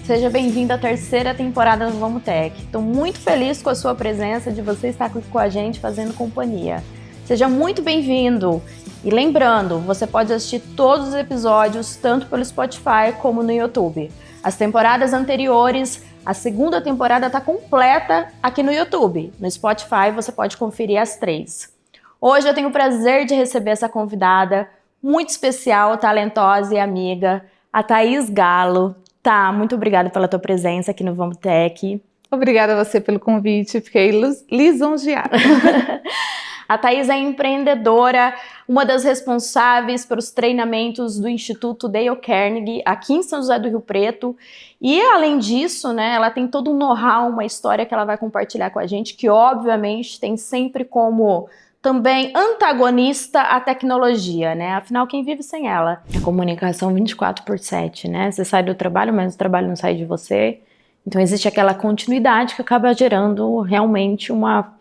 Seja bem-vindo à terceira temporada do Vamos Tech. Estou muito feliz com a sua presença, de você estar aqui com a gente fazendo companhia. Seja muito bem-vindo. E lembrando, você pode assistir todos os episódios, tanto pelo Spotify como no YouTube. As temporadas anteriores, a segunda temporada está completa aqui no YouTube. No Spotify você pode conferir as 3. Hoje eu tenho o prazer de receber essa convidada muito especial, talentosa e amiga, a Thaís Galo. Tá, muito obrigada pela tua presença aqui no Vamos Tech. Obrigada a você pelo convite, fiquei lisonjeada. A Thaís é empreendedora, uma das responsáveis pelos treinamentos do Instituto Dale Carnegie aqui em São José do Rio Preto. E além disso, né, ela tem todo um know-how, uma história que ela vai compartilhar com a gente, que obviamente tem sempre como também antagonista a tecnologia, né? Afinal, quem vive sem ela? A comunicação 24/7, né? Você sai do trabalho, mas o trabalho não sai de você. Então existe aquela continuidade que acaba gerando realmente uma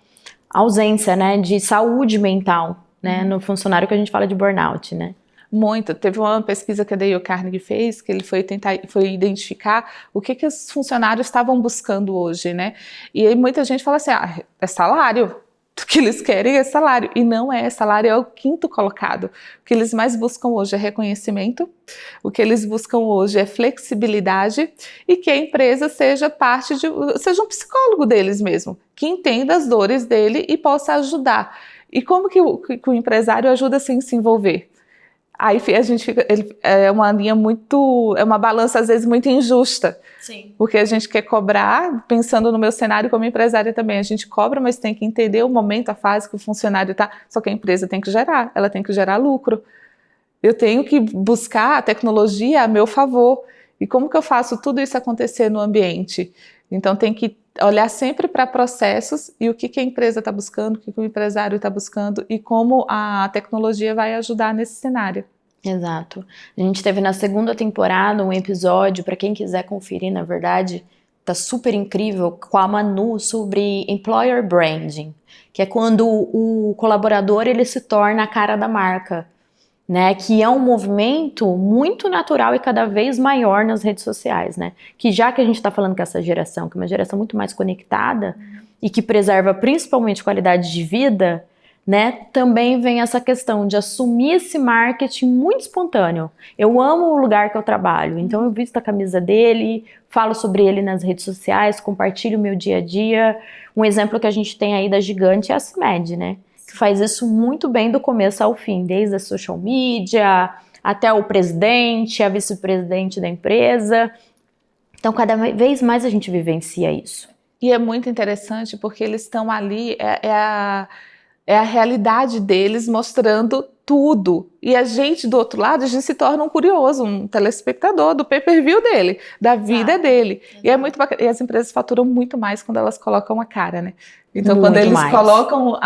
ausência, né, de saúde mental, né, no funcionário que a gente fala de burnout, né? Muito. Teve uma pesquisa que a Dale Carnegie fez, que ele foi identificar o que os funcionários estavam buscando hoje, né? E aí muita gente fala assim, é salário. O que eles querem é salário, e não é salário, é o 5º colocado. O que eles mais buscam hoje é reconhecimento, o que eles buscam hoje é flexibilidade e que a empresa seja seja um psicólogo deles mesmo, que entenda as dores dele e possa ajudar. E como que o empresário ajuda sem se envolver? Aí a gente fica, é uma linha muito, é uma balança às vezes muito injusta. Sim. Porque a gente quer cobrar, pensando no meu cenário como empresária também, a gente cobra, mas tem que entender o momento, a fase que o funcionário está, só que a empresa tem que gerar, ela tem que gerar lucro. Eu tenho que buscar a tecnologia a meu favor. E como que eu faço tudo isso acontecer no ambiente? Então tem que olhar sempre para processos e o que a empresa está buscando, o que o empresário está buscando e como a tecnologia vai ajudar nesse cenário. Exato. A gente teve na segunda temporada um episódio, para quem quiser conferir, na verdade, tá super incrível, com a Manu sobre employer branding, que é quando o colaborador ele se torna a cara da marca, né, que é um movimento muito natural e cada vez maior nas redes sociais, né, que já que a gente está falando com essa geração, que é uma geração muito mais conectada e que preserva principalmente qualidade de vida, né, também vem essa questão de assumir esse marketing muito espontâneo. Eu amo o lugar que eu trabalho, então eu visto a camisa dele, falo sobre ele nas redes sociais, compartilho o meu dia a dia. Um exemplo que a gente tem aí da gigante é a CIMED, né, que faz isso muito bem do começo ao fim, desde a social media até o presidente, a vice-presidente da empresa. Então, cada vez mais a gente vivencia isso. E é muito interessante porque eles estão ali, é a realidade deles mostrando tudo. E a gente, do outro lado, a gente se torna um curioso, um telespectador do pay-per-view dele, da vida dele. E é muito bacana. E as empresas faturam muito mais quando elas colocam a cara, né? Então, Muito quando eles mais. colocam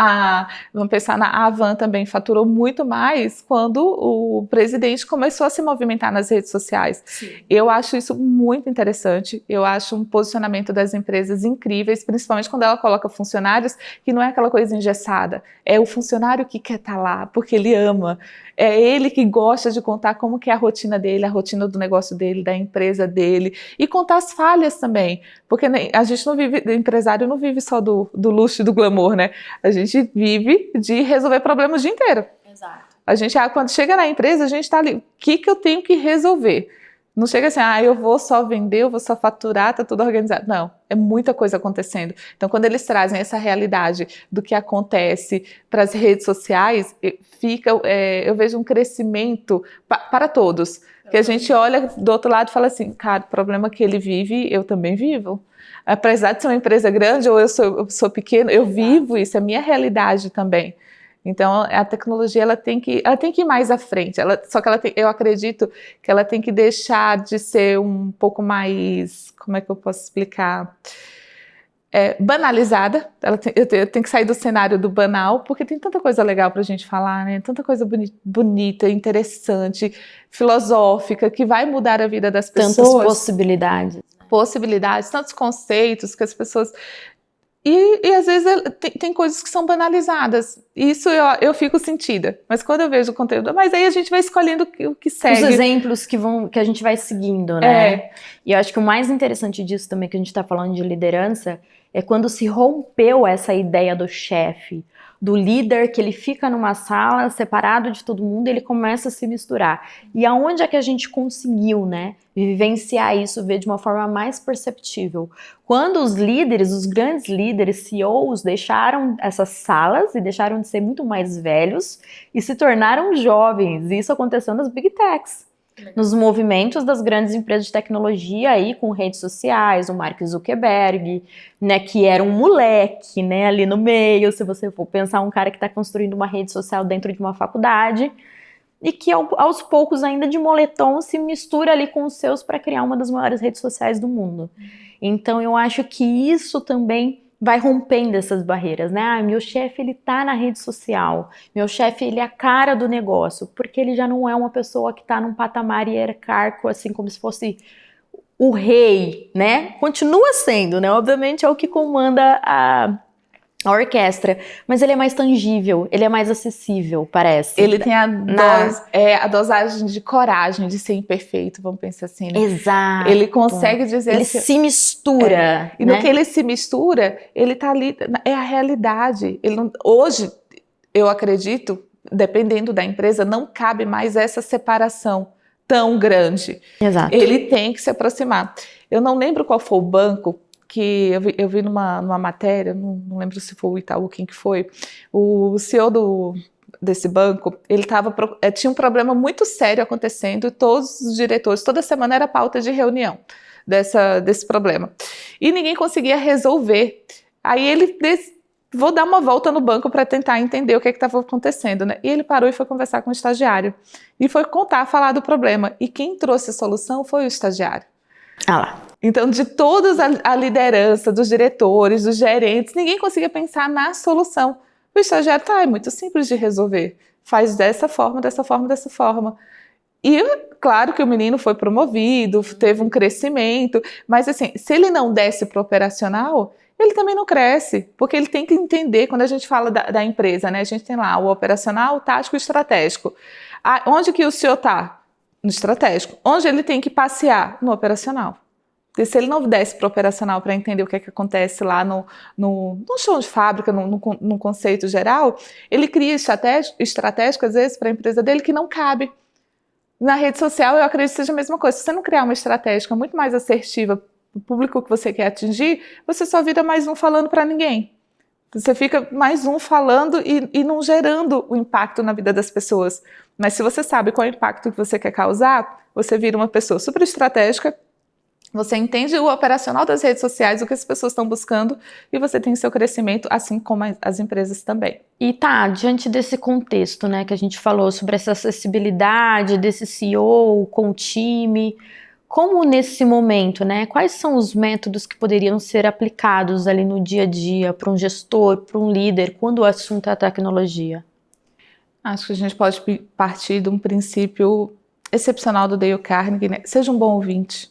vamos pensar na Avan também, faturou muito mais quando o presidente começou a se movimentar nas redes sociais. Sim. Eu acho isso muito interessante, eu acho um posicionamento das empresas incríveis, principalmente quando ela coloca funcionários, que não é aquela coisa engessada, é o funcionário que quer estar lá, porque ele ama, é ele que gosta de contar como que é a rotina dele, a rotina do negócio dele, da empresa dele, e contar as falhas também, porque a gente não vive, o empresário não vive só do luxo e do glamour, né? A gente vive de resolver problemas o dia inteiro. Exato. A gente, quando chega na empresa, a gente está ali, o que eu tenho que resolver? Não chega assim, eu vou só vender, eu vou só faturar, tá tudo organizado. Não, é muita coisa acontecendo. Então, quando eles trazem essa realidade do que acontece para as redes sociais, eu vejo um crescimento para todos. Que a gente olha do outro lado e fala assim, cara, o problema que ele vive, eu também vivo. Apesar de ser uma empresa grande ou eu sou pequeno, eu vivo isso, é a minha realidade também. Então, a tecnologia ela tem que ir mais à frente. Só que eu acredito que ela tem que deixar de ser um pouco mais, como é que eu posso explicar? Banalizada. Eu tenho que sair do cenário do banal, porque tem tanta coisa legal para a gente falar, né? Tanta coisa bonita, interessante, filosófica, que vai mudar a vida das pessoas. Tantas possibilidades. Possibilidades, tantos conceitos que as pessoas E às vezes tem coisas que são banalizadas. Isso eu fico sentida. Mas quando eu vejo o conteúdo, mas aí a gente vai escolhendo o que segue. Os exemplos que a gente vai seguindo, né? E eu acho que o mais interessante disso também, que a gente tá falando de liderança, é quando se rompeu essa ideia do chefe, do líder, que ele fica numa sala separado de todo mundo e ele começa a se misturar. E aonde é que a gente conseguiu, né, vivenciar isso, ver de uma forma mais perceptível? Quando os líderes, os grandes líderes, CEOs, deixaram essas salas e deixaram de ser muito mais velhos e se tornaram jovens. E isso aconteceu nas Big Techs. Nos movimentos das grandes empresas de tecnologia aí, com redes sociais, o Mark Zuckerberg, né, que era um moleque, né, ali no meio, se você for pensar um cara que está construindo uma rede social dentro de uma faculdade, e que aos poucos, ainda de moletom, se mistura ali com os seus para criar uma das maiores redes sociais do mundo. Então eu acho que isso também vai rompendo essas barreiras, né? Ah, meu chefe, ele tá na rede social, meu chefe, ele é a cara do negócio, porque ele já não é uma pessoa que tá num patamar hierárquico, assim, como se fosse o rei, né? Continua sendo, né? Obviamente é o que comanda a orquestra, mas ele é mais tangível, ele é mais acessível, parece. Ele tem a dosagem de coragem de ser imperfeito, vamos pensar assim, né? Exato. Ele consegue dizer ele assim, se mistura. E né? no que ele se mistura, ele tá ali, é a realidade. Hoje, eu acredito, dependendo da empresa, não cabe mais essa separação tão grande. Exato. Ele tem que se aproximar. Eu não lembro qual foi o banco, que eu vi numa matéria, não lembro se foi o Itaú, quem que foi, o CEO desse banco, ele tinha um problema muito sério acontecendo e todos os diretores, toda semana era pauta de reunião desse problema. E ninguém conseguia resolver. Aí ele vou dar uma volta no banco para tentar entender o que estava acontecendo, né? E ele parou e foi conversar com o estagiário. E foi falar do problema. E quem trouxe a solução foi o estagiário. Ah lá. Então, de todos a liderança, dos diretores, dos gerentes, ninguém conseguia pensar na solução. O estagiário é muito simples de resolver. Faz dessa forma, dessa forma, dessa forma. E claro que o menino foi promovido, teve um crescimento, mas assim, se ele não desce para o operacional, ele também não cresce, porque ele tem que entender, quando a gente fala da empresa, né, a gente tem lá o operacional, o tático e o estratégico. Onde que o CEO está? No estratégico. Onde ele tem que passear? No operacional. Porque se ele não desce para o operacional para entender o que é que acontece lá no chão de fábrica, no conceito geral, ele cria estratégico às vezes, para a empresa dele que não cabe. Na rede social, eu acredito que seja a mesma coisa. Se você não criar uma estratégia muito mais assertiva para o público que você quer atingir, você só vira mais um falando para ninguém. Você fica mais um falando e não gerando o impacto na vida das pessoas. Mas se você sabe qual é o impacto que você quer causar, você vira uma pessoa super estratégica, você entende o operacional das redes sociais, o que as pessoas estão buscando, e você tem seu crescimento, assim como as empresas também. E diante desse contexto, né, que a gente falou sobre essa acessibilidade desse CEO com o time, como nesse momento, né, quais são os métodos que poderiam ser aplicados ali no dia a dia para um gestor, para um líder, quando o assunto é a tecnologia? Acho que a gente pode partir de um princípio excepcional do Dale Carnegie, né? Seja um bom ouvinte.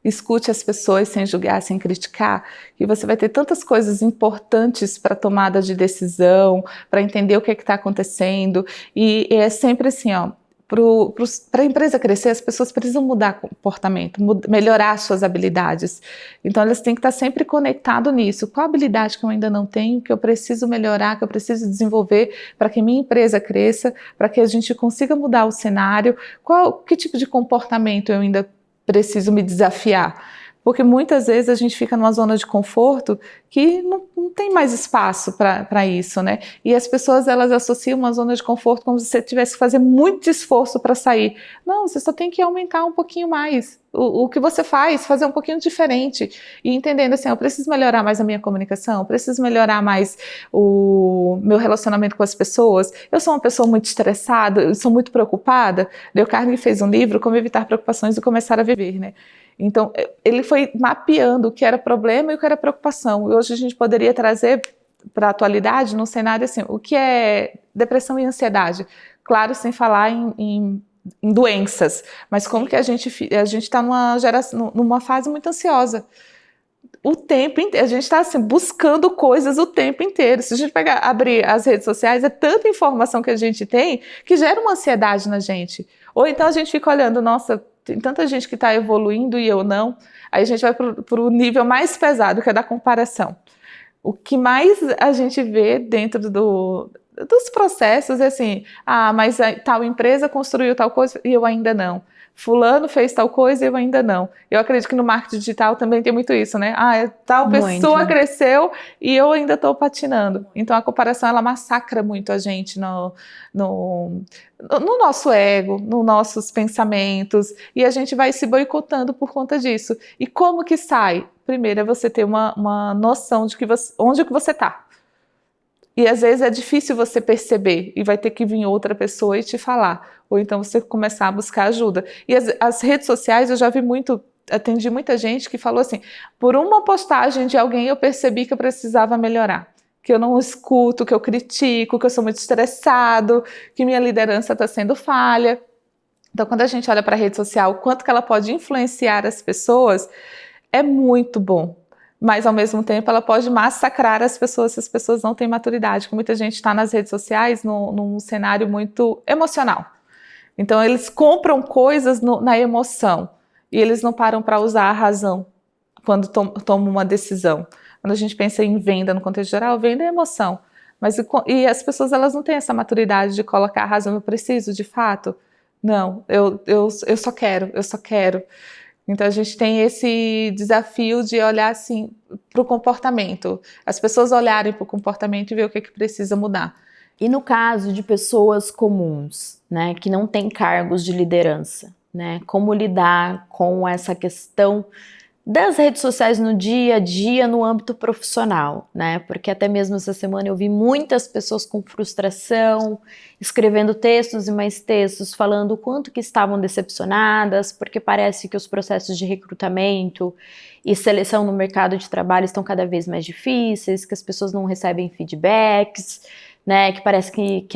Escute as pessoas sem julgar, sem criticar, e você vai ter tantas coisas importantes para tomada de decisão, para entender o que está acontecendo, e é sempre assim, para a empresa crescer, as pessoas precisam mudar comportamento, melhorar suas habilidades. Então, elas têm que estar sempre conectadas nisso. Qual habilidade que eu ainda não tenho, que eu preciso melhorar, que eu preciso desenvolver para que minha empresa cresça, para que a gente consiga mudar o cenário? Que tipo de comportamento eu ainda preciso me desafiar? Porque muitas vezes a gente fica numa zona de conforto que não tem mais espaço para isso, né? E as pessoas, elas associam uma zona de conforto como se você tivesse que fazer muito esforço para sair. Não, você só tem que aumentar um pouquinho mais o que você faz, fazer um pouquinho diferente. E entendendo assim, eu preciso melhorar mais a minha comunicação, eu preciso melhorar mais o meu relacionamento com as pessoas. Eu sou uma pessoa muito estressada, eu sou muito preocupada. Dale Carnegie fez um livro, Como Evitar Preocupações e Começar a Viver, né? Então, ele foi mapeando o que era problema e o que era preocupação. E hoje a gente poderia trazer para a atualidade, num cenário assim, o que é depressão e ansiedade. Claro, sem falar em doenças, mas como que a gente está numa fase muito ansiosa. o tempo inteiro, a gente está assim, buscando coisas o tempo inteiro. Se a gente abrir as redes sociais, é tanta informação que a gente tem que gera uma ansiedade na gente. Ou então a gente fica olhando, nossa, tem tanta gente que está evoluindo e eu não. Aí a gente vai para o nível mais pesado, que é da comparação. O que mais a gente vê dentro dos processos é assim, mas tal empresa construiu tal coisa e eu ainda não. Fulano fez tal coisa e eu ainda não. Eu acredito que no marketing digital também tem muito isso, né? Tal pessoa cresceu e eu ainda estou patinando. Então a comparação, ela massacra muito a gente no nosso ego, nos nossos pensamentos, e a gente vai se boicotando por conta disso. E como que sai? Primeiro é você ter uma noção de onde que você está. E às vezes é difícil você perceber e vai ter que vir outra pessoa e te falar. Ou então você começar a buscar ajuda. E as redes sociais, eu já atendi muita gente que falou assim, por uma postagem de alguém eu percebi que eu precisava melhorar. Que eu não escuto, que eu critico, que eu sou muito estressado, que minha liderança está sendo falha. Então quando a gente olha para a rede social, quanto que ela pode influenciar as pessoas, é muito bom. Mas, ao mesmo tempo, ela pode massacrar as pessoas se as pessoas não têm maturidade, porque muita gente está nas redes sociais num cenário muito emocional. Então, eles compram coisas na emoção e eles não param para usar a razão quando tomam uma decisão. Quando a gente pensa em venda no contexto geral, venda é emoção. E as pessoas, elas não têm essa maturidade de colocar a razão. Eu preciso, de fato? Não, eu só quero. Então, a gente tem esse desafio de olhar assim para o comportamento. As pessoas olharem para o comportamento e ver o que precisa mudar. E no caso de pessoas comuns, né, que não têm cargos de liderança, né, como lidar com essa questão das redes sociais no dia a dia, no âmbito profissional, né? Porque até mesmo essa semana eu vi muitas pessoas com frustração, escrevendo textos e mais textos, falando o quanto que estavam decepcionadas, porque parece que os processos de recrutamento e seleção no mercado de trabalho estão cada vez mais difíceis, que as pessoas não recebem feedbacks, né? Que parece que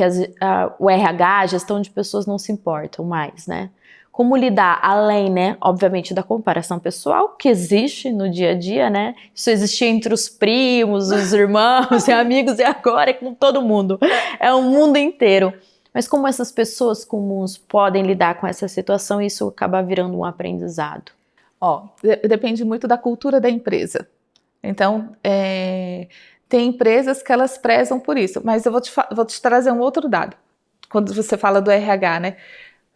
o RH, a gestão de pessoas, não se importam mais, né? Como lidar, além, né, obviamente, da comparação pessoal, que existe no dia a dia, né? Isso existia entre os primos, os irmãos e amigos, e agora é com todo mundo. É o mundo inteiro. Mas como essas pessoas comuns podem lidar com essa situação, isso acaba virando um aprendizado? Depende muito da cultura da empresa. Então, tem empresas que elas prezam por isso. Mas eu vou te trazer um outro dado. Quando você fala do RH, né?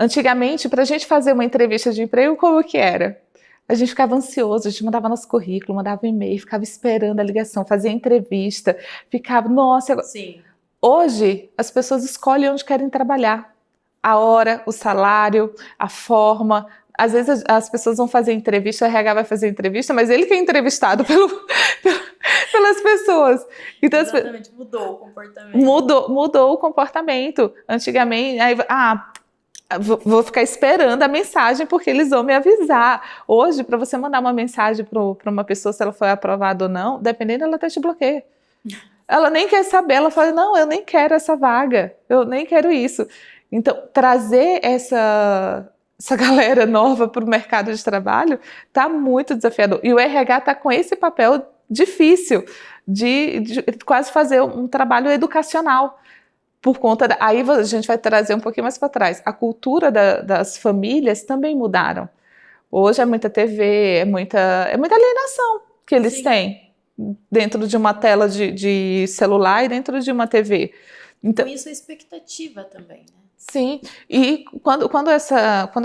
Antigamente, para a gente fazer uma entrevista de emprego, como que era? A gente ficava ansioso, a gente mandava nosso currículo, mandava e-mail, ficava esperando a ligação, fazia entrevista, ficava, nossa... Sim. Hoje, as pessoas escolhem onde querem trabalhar. A hora, o salário, a forma. Às vezes as pessoas vão fazer entrevista, o RH vai fazer entrevista, mas ele que é entrevistado pelas pessoas. Então, exatamente, mudou o comportamento. Mudou o comportamento. Antigamente, vou ficar esperando a mensagem porque eles vão me avisar. Hoje, para você mandar uma mensagem para uma pessoa se ela foi aprovada ou não, dependendo, ela até te bloqueia. Ela nem quer saber, ela fala, não, eu nem quero essa vaga, eu nem quero isso. Então, trazer essa galera nova para o mercado de trabalho está muito desafiador. E o RH está com esse papel difícil de quase fazer um trabalho educacional. Por conta aí a gente vai trazer um pouquinho mais para trás. A cultura das famílias também mudaram. Hoje é muita TV, é muita alienação que eles Sim. têm dentro de uma tela de celular e dentro de uma TV. Então, com isso a expectativa também, né? Sim, e quando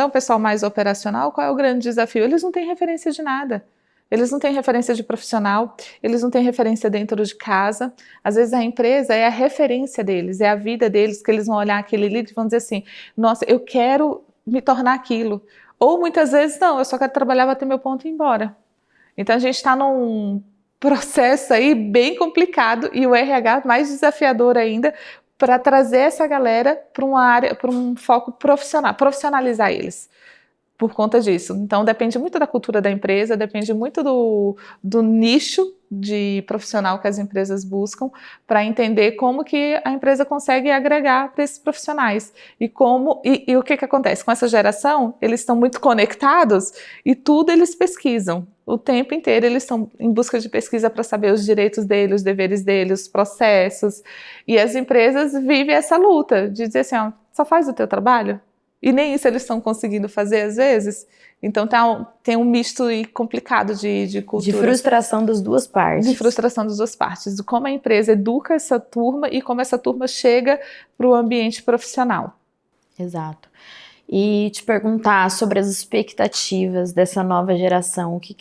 é um pessoal mais operacional, qual é o grande desafio? Eles não têm referência de nada. Eles não têm referência de profissional, eles não têm referência dentro de casa. Às vezes a empresa é a referência deles, é a vida deles, que eles vão olhar aquele líder e vão dizer assim, nossa, eu quero me tornar aquilo. Ou muitas vezes, não, eu só quero trabalhar, bater meu ponto e ir embora. Então a gente está num processo aí bem complicado e o RH mais desafiador ainda para trazer essa galera para uma área, para um foco profissional, profissionalizar eles. Por conta disso. Então, depende muito da cultura da empresa, depende muito do nicho de profissional que as empresas buscam para entender como que a empresa consegue agregar para esses profissionais. E o que acontece? Com essa geração, eles estão muito conectados e tudo eles pesquisam. O tempo inteiro eles estão em busca de pesquisa para saber os direitos deles, os deveres deles, os processos. E as empresas vivem essa luta de dizer assim, ó, só faz o teu trabalho. E nem isso eles estão conseguindo fazer às vezes. Então tem um misto e complicado de cultura. De frustração das duas partes. De frustração das duas partes. De como a empresa educa essa turma e como essa turma chega para o ambiente profissional. Exato. E te perguntar sobre as expectativas dessa nova geração, o que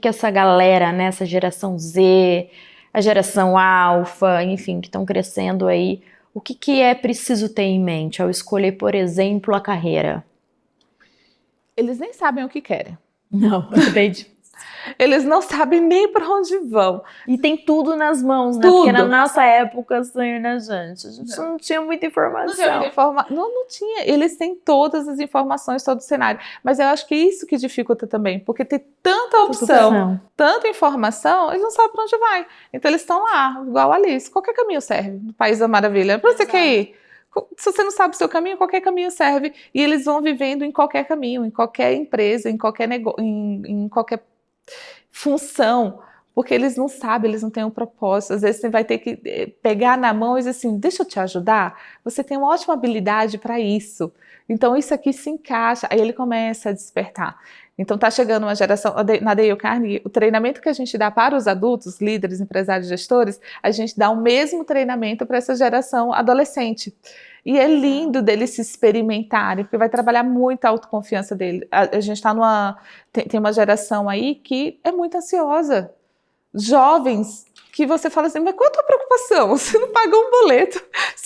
essa galera, né, essa geração Z, a geração Alfa, enfim, que estão crescendo aí, o que é preciso ter em mente ao escolher, por exemplo, a carreira? Eles nem sabem o que querem. Não, entendi. Eles não sabem nem para onde vão. E tem tudo nas mãos, né? Tudo. Porque na nossa época, assim, né, gente? A gente não tinha muita informação. Não tinha. Eles têm todas as informações, todo o cenário. Mas eu acho que é isso que dificulta também. Porque tem tanta opção, tanta informação, eles não sabem para onde vai. Então eles estão lá, igual a Alice. Qualquer caminho serve no País da Maravilha. Para você quer ir? Se você não sabe o seu caminho, qualquer caminho serve. E eles vão vivendo em qualquer caminho, em qualquer empresa, em qualquer negócio, em qualquer função, porque eles não sabem, eles não têm um propósito. Às vezes você vai ter que pegar na mão e dizer assim, deixa eu te ajudar, você tem uma ótima habilidade para isso, então isso aqui se encaixa, aí ele começa a despertar. Então está chegando uma geração, na Dale Carnegie, o treinamento que a gente dá para os adultos, líderes, empresários, gestores, a gente dá o mesmo treinamento para essa geração adolescente. E é lindo deles se experimentarem, porque vai trabalhar muito a autoconfiança dele. A gente está tem uma geração aí que é muito ansiosa. Jovens que você fala assim, mas qual a tua preocupação? Você não pagou um boleto,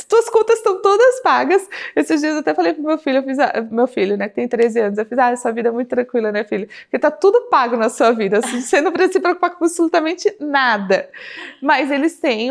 suas contas estão todas pagas. Esses dias eu até falei pro meu filho, meu filho, né, que tem 13 anos, eu fiz, essa vida é muito tranquila, né, filho? Porque tá tudo pago na sua vida, você não precisa se preocupar com absolutamente nada. Mas eles têm,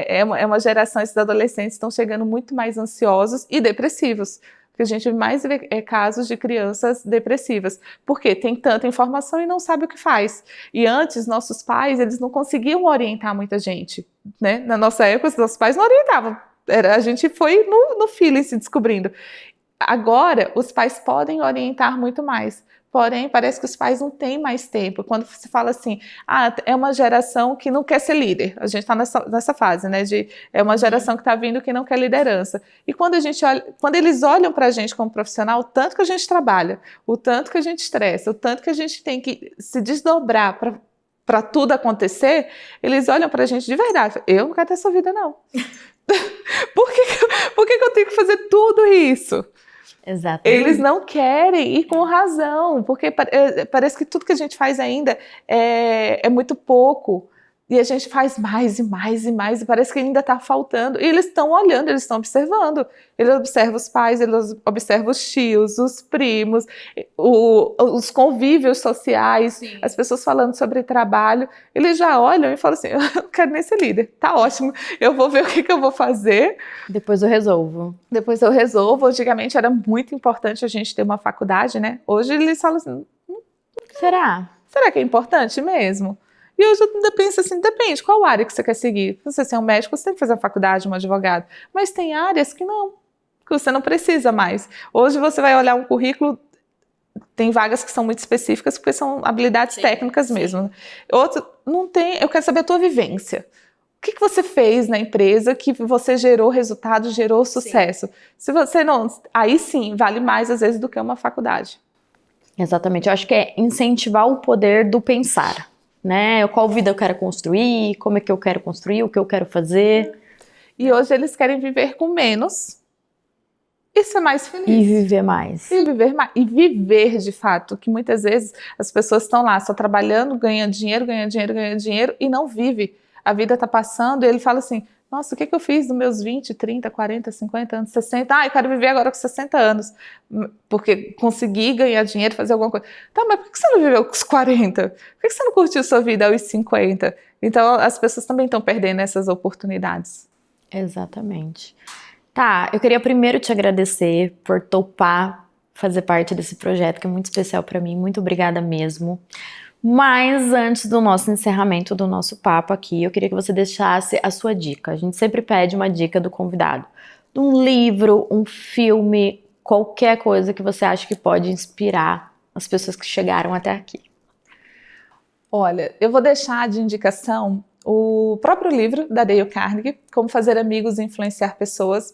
é uma geração, esses adolescentes estão chegando muito mais ansiosos e depressivos. Porque a gente mais vê casos de crianças depressivas. Porque tem tanta informação e não sabe o que faz. E antes, nossos pais, eles não conseguiam orientar muita gente. Né? Na nossa época, os nossos pais não orientavam. A gente foi no feeling se descobrindo. Agora, os pais podem orientar muito mais. Porém, parece que os pais não têm mais tempo. Quando você fala assim, é uma geração que não quer ser líder. A gente está nessa fase, né? É uma geração que está vindo que não quer liderança. E quando eles olham para a gente como profissional, o tanto que a gente trabalha, o tanto que a gente estressa, o tanto que a gente tem que se desdobrar para tudo acontecer, eles olham para a gente de verdade. Eu não quero ter essa vida, não. Por que eu tenho que fazer tudo isso? Exatamente. Eles não querem, e com razão, porque parece que tudo que a gente faz ainda é muito pouco. E a gente faz mais e mais e mais, e parece que ainda está faltando. E eles estão olhando, eles estão observando. Eles observam os pais, eles observam os tios, os primos, os convívios sociais, sim, as pessoas falando sobre trabalho. Eles já olham e falam assim, eu não quero nem ser líder, tá ótimo, eu vou ver o que eu vou fazer. Depois eu resolvo. Depois eu resolvo. Antigamente era muito importante a gente ter uma faculdade, né? Hoje eles falam assim, será que é importante mesmo? E hoje eu ainda penso assim, depende, qual área que você quer seguir? Se você é um médico, você tem que fazer a faculdade, um advogado. Mas tem áreas que não, que você não precisa mais. Hoje você vai olhar um currículo, tem vagas que são muito específicas, porque são habilidades técnicas mesmo. Outro, não tem, eu quero saber a tua vivência. O que você fez na empresa que você gerou resultado, gerou sucesso? Sim. Se você não, aí sim, vale mais às vezes do que uma faculdade. Exatamente, eu acho que é incentivar o poder do pensar. Né? Qual vida eu quero construir, como é que eu quero construir, o que eu quero fazer. E hoje eles querem viver com menos e ser mais feliz. E viver mais. E viver mais. E viver de fato, que muitas vezes as pessoas estão lá só trabalhando, ganhando dinheiro e não vive. A vida está passando e ele fala assim, nossa, o que eu fiz nos meus 20, 30, 40, 50 anos, 60? Eu quero viver agora com 60 anos, porque consegui ganhar dinheiro, fazer alguma coisa. Tá, mas por que você não viveu com os 40? Por que você não curtiu sua vida aos 50? Então, as pessoas também estão perdendo essas oportunidades. Exatamente. Tá, eu queria primeiro te agradecer por topar fazer parte desse projeto, que é muito especial para mim. Muito obrigada mesmo. Mas antes do nosso encerramento do nosso papo aqui, eu queria que você deixasse a sua dica. A gente sempre pede uma dica do convidado. Um livro, um filme, qualquer coisa que você acha que pode inspirar as pessoas que chegaram até aqui. Olha, eu vou deixar de indicação o próprio livro da Dale Carnegie, Como Fazer Amigos e Influenciar Pessoas.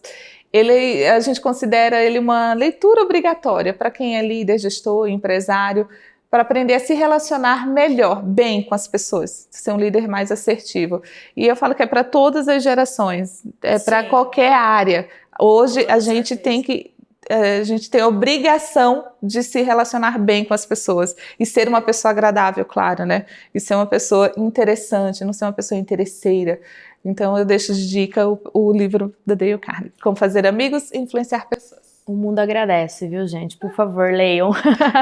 A gente considera ele uma leitura obrigatória para quem é líder, gestor, empresário, para aprender a se relacionar melhor, bem com as pessoas, ser um líder mais assertivo. E eu falo que é para todas as gerações, é para qualquer área. Hoje a gente tem a obrigação de se relacionar bem com as pessoas e ser uma pessoa agradável, claro, né? E ser uma pessoa interessante, não ser uma pessoa interesseira. Então eu deixo de dica o livro da Dale Carnegie, Como Fazer Amigos e Influenciar Pessoas. O mundo agradece, viu, gente? Por favor, leiam.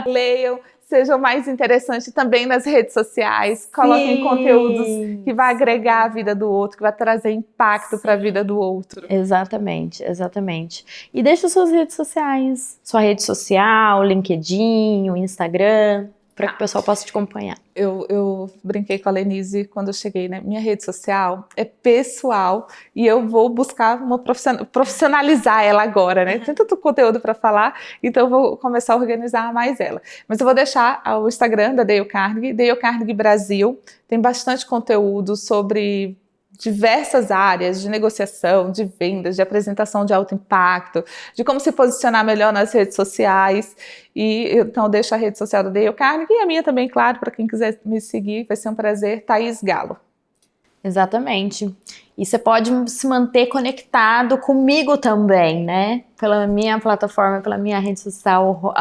Leiam, sejam mais interessantes também nas redes sociais, coloquem conteúdos que vai agregar a vida do outro, que vai trazer impacto para a vida do outro. Exatamente, exatamente. E deixa suas redes sociais, sua rede social, LinkedIn, o Instagram, para que o pessoal possa te acompanhar. Eu brinquei com a Lenise quando eu cheguei, né? Minha rede social é pessoal e eu vou buscar profissionalizar ela agora, né? Tem tanto conteúdo para falar, então eu vou começar a organizar mais ela. Mas eu vou deixar o Instagram da Dale Carnegie Brasil. Tem bastante conteúdo sobre diversas áreas de negociação, de vendas, de apresentação de alto impacto, de como se posicionar melhor nas redes sociais. E então eu deixo a rede social da Dale Carnegie e a minha também, claro, para quem quiser me seguir, vai ser um prazer, Thaís Galo. Exatamente. E você pode se manter conectado comigo também, né? Pela minha plataforma, pela minha rede social,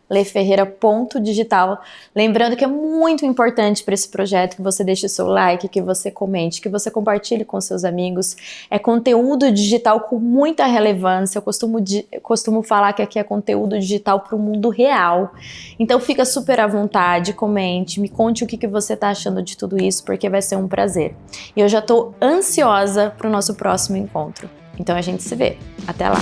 @leferreira.digital. Lembrando que é muito importante para esse projeto que você deixe o seu like, que você comente, que você compartilhe com seus amigos. É conteúdo digital com muita relevância. Eu costumo falar que aqui é conteúdo digital para o mundo real. Então fica super à vontade, comente, me conte o que você está achando de tudo isso, porque vai ser um prazer. E eu já estou ansiosa para o nosso próximo encontro. Então a gente se vê. Até lá!